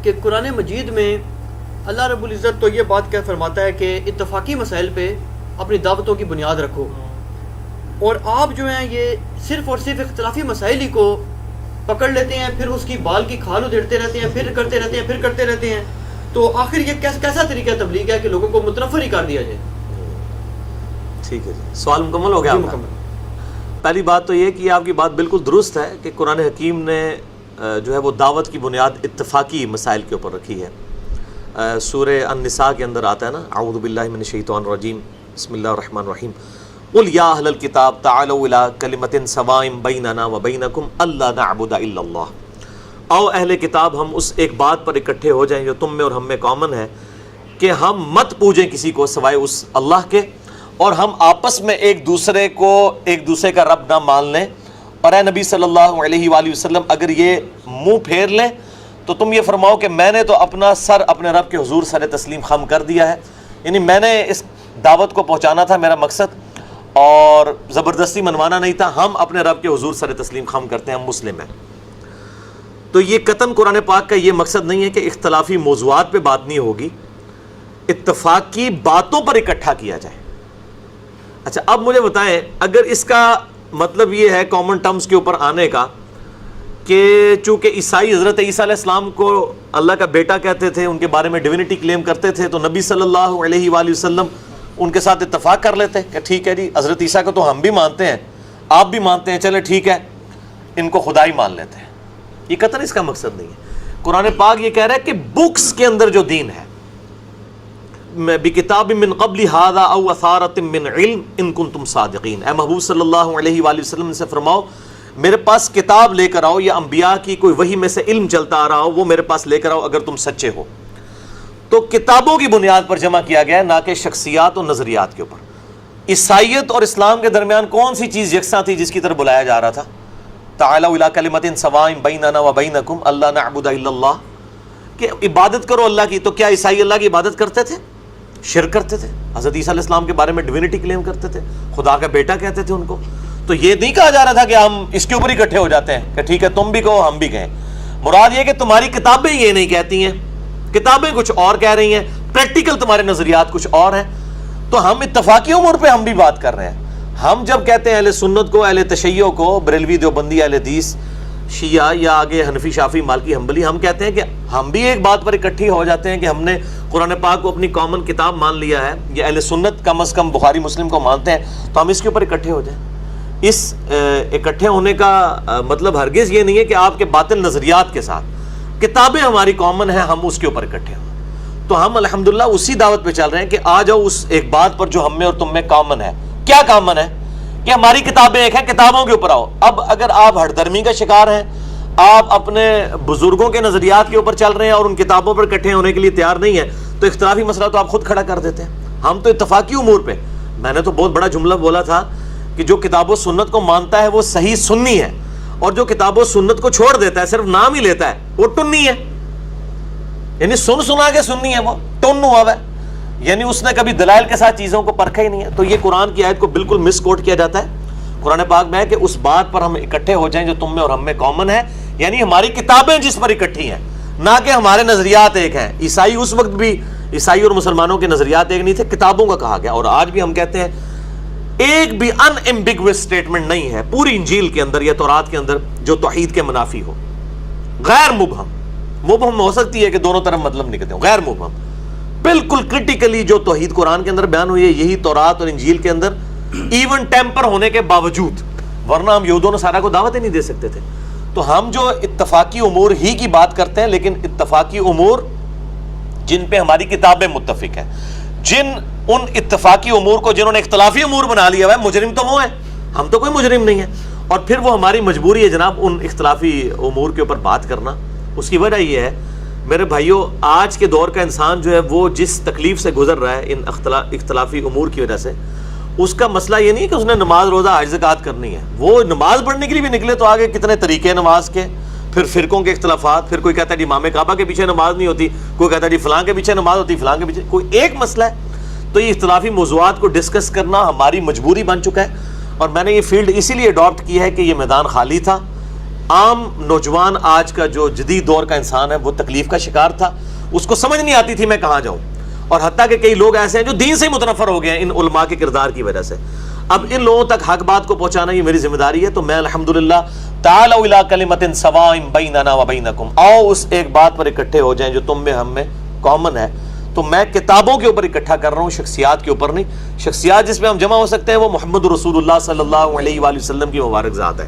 کہ قرآن مجید میں اللہ رب العزت تو یہ بات کیا فرماتا ہے کہ اتفاقی مسائل پہ اپنی دعوتوں کی بنیاد رکھو، اور آپ جو ہیں یہ صرف اور صرف اختلافی مسائل ہی کو پکڑ لیتے ہیں، پھر اس کی بال کی کھال ادھیڑتے رہتے ہیں، پھر کرتے رہتے ہیں، پھر کرتے رہتے ہیں. تو آخر یہ کیسا طریقہ تبلیغ ہے کہ لوگوں کو متنفر ہی کر دیا جائے؟ ٹھیک ہے جی، سوال مکمل ہو گیا آپ کا؟ پہلی بات تو یہ کہ آپ کی بات بالکل درست ہے کہ قرآن حکیم نے جو ہے وہ دعوت کی بنیاد اتفاقی مسائل کے اوپر رکھی ہے. سورہ النساء کے اندر آتا ہے نا، اعوذ باللہ من الشیطان الرجیم، بسم اللہ الرحمن الرحیم، قل یا اہل الکتاب تعالوا الی کلمۃ سواء بیننا وبینکم الا نعبد الا اللہ. آؤ اہل کتاب ہم اس ایک بات پر اکٹھے ہو جائیں جو تم میں اور ہم میں کامن ہے، کہ ہم مت پوجیں کسی کو سوائے اس اللہ کے، اور ہم آپس میں ایک دوسرے کا رب نہ مان لیں. اور اے نبی صلی اللہ علیہ وآلہ وسلم اگر یہ منہ پھیر لیں تو تم یہ فرماؤ کہ میں نے تو اپنا سر اپنے رب کے حضور سر تسلیم خم کر دیا ہے. یعنی میں نے اس دعوت کو پہنچانا تھا، میرا مقصد، اور زبردستی منوانا نہیں تھا. ہم اپنے رب کے حضور سر تسلیم خم کرتے ہیں، ہم مسلم ہیں. تو یہ قطعاً قرآن پاک کا یہ مقصد نہیں ہے کہ اختلافی موضوعات پہ بات نہیں ہوگی، اتفاق کی باتوں پر اکٹھا کیا جائے. اچھا اب مجھے بتائیں، اگر اس کا مطلب یہ ہے کامن ٹرمز کے اوپر آنے کا کہ چونکہ عیسائی حضرت عیسیٰ علیہ السلام کو اللہ کا بیٹا کہتے تھے، ان کے بارے میں ڈیوینٹی کلیم کرتے تھے، تو نبی صلی اللہ علیہ وآلہ وسلم ان کے ساتھ اتفاق کر لیتے کہ ٹھیک ہے جی حضرت عیسیٰ کو تو ہم بھی مانتے ہیں، آپ بھی مانتے ہیں، چلے ٹھیک ہے ان کو خدا ہی مان لیتے ہیں. یہ قطعاً اس کا مقصد نہیں ہے. قرآن پاک یہ کہہ رہا ہے کہ بکس کے اندر جو دین ہے، بکتاب من قبل ھذا او اثارۃ من علم ان کنتم صادقین. اے محبوب صلی اللہ علیہ وآلہ وسلم سے فرماؤ میرے پاس کتاب لے کر آؤ، یا انبیاء کی کوئی وحی میں سے علم چلتا آ رہا ہو وہ میرے پاس لے کر آؤ اگر تم سچے ہو. تو کتابوں کی بنیاد پر جمع کیا گیا ہے، نہ کہ شخصیات اور نظریات کے اوپر. عیسائیت اور اسلام کے درمیان کون سی چیز یکساں تھی جس کی طرف بلایا جا رہا تھا؟ تعالوا الی کلمۃ سواء بیننا وبینکم الا نعبد الا اللہ، کہ عبادت کرو اللہ کی. تو کیا عیسائی اللہ کی عبادت کرتے تھے؟ شرک کرتے تھے. حضرت عیسیٰ علیہ السلام کے بارے میں ڈیوینٹی کلیم کرتے تھے، خدا کا بیٹا کہتے تھے ان کو. تو یہ نہیں کہا جا رہا تھا کہ ہم اس کے اوپر اکٹھے ہو جاتے ہیں کہ ٹھیک ہے تم بھی کہو ہم بھی کہیں. مراد یہ کہ تمہاری کتابیں یہ نہیں کہتی ہیں، کتابیں کچھ اور کہہ رہی ہیں، پریکٹیکل تمہارے نظریات کچھ اور ہیں. تو ہم اتفاقی امور پہ ہم بھی بات کر رہے ہیں. ہم جب کہتے ہیں اہل سنت کو، اہل تشیع کو، بریلوی دیوبندی، اہل حدیث، شیعہ، یا آگے حنفی شافعی مالکی حنبلی، ہم کہتے ہیں کہ ہم بھی ایک بات پر اکٹھی ہو جاتے ہیں کہ ہم نے قرآن پاک کو اپنی کامن کتاب مان لیا ہے، یا اہل سنت کم از کم بخاری مسلم کو مانتے ہیں، تو ہم اس کے اوپر اکٹھے ہو جائیں. اس اکٹھے ہونے کا مطلب ہرگز یہ نہیں ہے کہ آپ کے باطل نظریات کے ساتھ کتابیں ہماری کامن ہیں ہم اس کے اوپر اکٹھے ہوں. تو ہم الحمدللہ اسی دعوت پہ چل رہے ہیں کہ آ جاؤ اس ایک بات پر جو ہم میں اور تم میں کامن ہے. کیا کامن ہے؟ کہ ہماری کتابیں ایک ہیں، کتابوں کے اوپر آؤ. اب اگر آپ ہٹ درمی کا شکار ہیں، آپ اپنے بزرگوں کے نظریات کے اوپر چل رہے ہیں اور ان کتابوں پر اکٹھے ہونے کے لیے تیار نہیں ہیں، تو اختلافی مسئلہ تو آپ خود کھڑا کر دیتے ہیں. ہم تو اتفاقی امور پہ، میں نے تو بہت بڑا جملہ بولا تھا کہ جو کتاب و سنت کو مانتا ہے وہ صحیح سنی ہے، اور جو کتاب و سنت کو چھوڑ دیتا ہے، صرف نام ہی لیتا ہے، وہ ٹنی ہے. یعنی سنا کے سننی ہے، وہ ٹن ہوا ہے، یعنی اس نے کبھی دلائل کے ساتھ چیزوں کو پرکھا ہی نہیں ہے. تو یہ قرآن کی آیت کو بالکل مس کوٹ کیا جاتا ہے قرآن پاک میں، کہ اس بات پر ہم اکٹھے ہو جائیں جو تم میں اور ہم میں کامن ہے، یعنی ہماری کتابیں جس پر اکٹھی ہیں، نہ کہ ہمارے نظریات ایک ہیں. عیسائی اس وقت بھی، عیسائی اور مسلمانوں کے نظریات ایک نہیں تھے، کتابوں کا کہا گیا. اور آج بھی ہم کہتے ہیں ایک بھی ان ایمبیگوس اسٹیٹمنٹ نہیں ہے پوری انجیل کے اندر یا تورات کے اندر جو توحید کے منافی ہو. غیر مبہم ہو سکتی ہے کہ دونوں طرف مطلب نکلتے ہوں، غیر مبہم بالکل کرٹیکلی جو توحید قرآن کے اندر بیان ہوئی ہے یہی تورات اور انجیل کے اندر، ایون ٹیمپر ہونے کے باوجود، ورنہ ہم یہود و نصارہ کو دعوت ہی نہیں دے سکتے تھے. تو ہم جو اتفاقی امور ہی کی بات کرتے ہیں، لیکن اتفاقی امور جن پہ ہماری کتابیں متفق ہیں، ان اتفاقی امور کو جنہوں نے اختلافی امور بنا لیا ہے، مجرم تو وہ ہیں، ہم تو کوئی مجرم نہیں ہے. اور پھر وہ ہماری مجبوری ہے جناب ان اختلافی امور کے اوپر بات کرنا. اس کی وجہ یہ ہے میرے بھائیوں، آج کے دور کا انسان جو ہے وہ جس تکلیف سے گزر رہا ہے ان اختلافی امور کی وجہ سے، اس کا مسئلہ یہ نہیں کہ اس نے نماز روزہ حج زکوٰۃ کرنی ہے. وہ نماز پڑھنے کے لیے بھی نکلے تو آگے کتنے طریقے نماز کے، پھر فرقوں کے اختلافات، پھر کوئی کہتا ہے جی امام کعبہ کے پیچھے نماز نہیں ہوتی، کوئی کہتا ہے جی فلاں کے پیچھے نماز ہوتی، فلاں کے پیچھے، کوئی ایک مسئلہ ہے. تو یہ اختلافی موضوعات کو ڈسکس کرنا ہماری مجبوری بن چکا ہے، اور میں نے یہ فیلڈ اسی لیے اڈاپٹ کی ہے کہ یہ میدان خالی تھا. عام نوجوان آج کا جو جدید دور کا انسان ہے وہ تکلیف کا شکار تھا، اس کو سمجھ نہیں آتی تھی میں کہاں جاؤں، اور حتیٰ کہ کئی لوگ ایسے ہیں جو دین سے ہی متنفر ہو گئے ہیں ان علماء کے کردار کی وجہ سے۔ اب ان لوگوں تک حق بات کو پہنچانا یہ میری ذمہ داری ہے، تو میں الحمدللہ تعالوا الی کلمۃ سواء بیننا وبینکم، آؤ اس ایک بات پر اکٹھے ہو جائیں جو تم میں ہم میں کامن ہے۔ تو میں کتابوں کے اوپر اکٹھا کر رہا ہوں، شخصیات کے اوپر نہیں۔ شخصیات جس میں ہم جمع ہو سکتے ہیں وہ محمد رسول اللہ صلی اللہ علیہ وآلہ وسلم کی مبارک ذات ہے،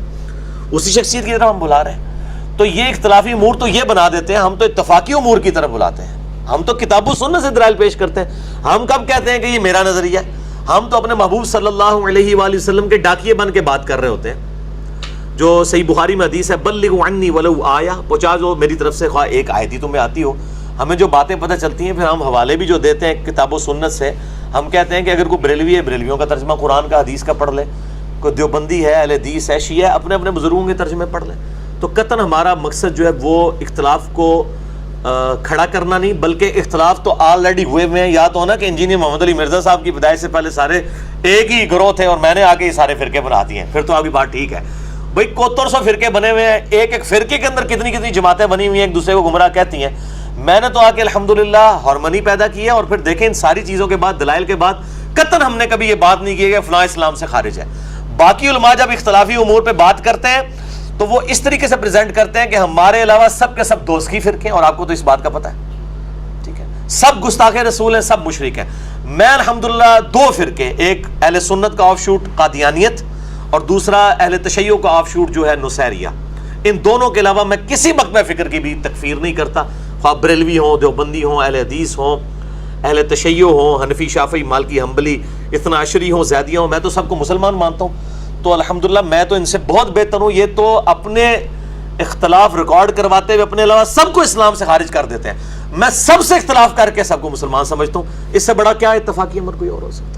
اسی شخصیت کی طرف ہم بلا رہے ہیں۔ تو یہ اختلافی امور تو یہ بنا دیتے ہیں، ہم تو اتفاقی امور کی طرف بلاتے ہیں، ہم تو کتاب و سنت سے دلائل پیش کرتے ہیں۔ ہم کب کہتے ہیں کہ یہ میرا نظریہ ہے؟ ہم تو اپنے محبوب صلی اللہ علیہ وآلہ وسلم کے ڈاکیے بن کے بات کر رہے ہوتے ہیں۔ جو صحیح بخاری میں حدیث ہے بلغوا عنی ولو آیہ، پہنچا دو میری طرف سے خواہ ایک آیت ہی تمہیں آتی ہو۔ ہمیں جو باتیں پتہ چلتی ہیں پھر ہم حوالے بھی جو دیتے ہیں کتاب و سنت سے، ہم کہتے ہیں کہ اگر کوئی بریلوی ہے بریلویوں کا ترجمہ قرآن کا حدیث کا پڑھ لے، کوئی دیوبندی ہے اہل حدیث ہے شیعہ ہے اپنے اپنے بزرگوں کے ترجمے پڑھ لیں۔ تو قطعاً ہمارا مقصد جو ہے وہ اختلاف کو کھڑا کرنا نہیں، بلکہ اختلاف تو آلریڈی ہوئے ہوئے ہیں۔ یا تو ہونا کہ انجینئر محمد علی مرزا صاحب کی پیدائش سے پہلے سارے ایک ہی گروہ تھے اور میں نے آ کے یہ سارے فرقے بنا دیے ہیں، پھر تو آگے بات ٹھیک ہے۔ بھائی 7100 فرقے بنے ہوئے ہیں، ایک ایک فرقے کے اندر کتنی کتنی جماعتیں بنی ہوئی ہیں، ایک دوسرے کو گمراہ کہتی ہیں۔ میں نے تو آ کے الحمدللہ ہارمنی پیدا کی ہے، اور پھر دیکھیں ان ساری چیزوں کے بعد دلائل کے بعد قطعاً ہم نے کبھی یہ بات نہیں کی کہ فلاں اسلام سے خارج ہے۔ باقی علماء جب اختلافی امور پہ بات کرتے ہیں تو وہ اس طریقے سے پریزنٹ کرتے ہیں کہ ہمارے علاوہ سب کے سب دوست کی فرقے ہیں، اور آپ کو تو اس بات کا پتہ ہے، ٹھیک ہے، سب گستاخ رسول ہیں، سب مشرک ہیں۔ میں الحمدللہ دو فرقے، ایک اہل سنت کا آف شوٹ قادیانیت اور دوسرا اہل تشیع کا آف شوٹ جو ہے نصیریہ، ان دونوں کے علاوہ میں کسی مقبہ فکر کی بھی تکفیر نہیں کرتا، خواہ بریلوی ہوں، دیوبندی ہوں، اہل حدیث ہوں، اہل تشیع ہوں، حنفی شافعی مالکی حنبلی، اثنا عشری ہوں، زیدیہ ہوں، میں تو سب کو مسلمان مانتا ہوں۔ تو الحمدللہ میں تو ان سے بہت بہتر ہوں۔ یہ تو اپنے اختلاف ریکارڈ کرواتے ہوئے اپنے علاوہ سب کو اسلام سے خارج کر دیتے ہیں، میں سب سے اختلاف کر کے سب کو مسلمان سمجھتا ہوں۔ اس سے بڑا کیا اتفاقی امر کوئی اور ہو سکتا ہے؟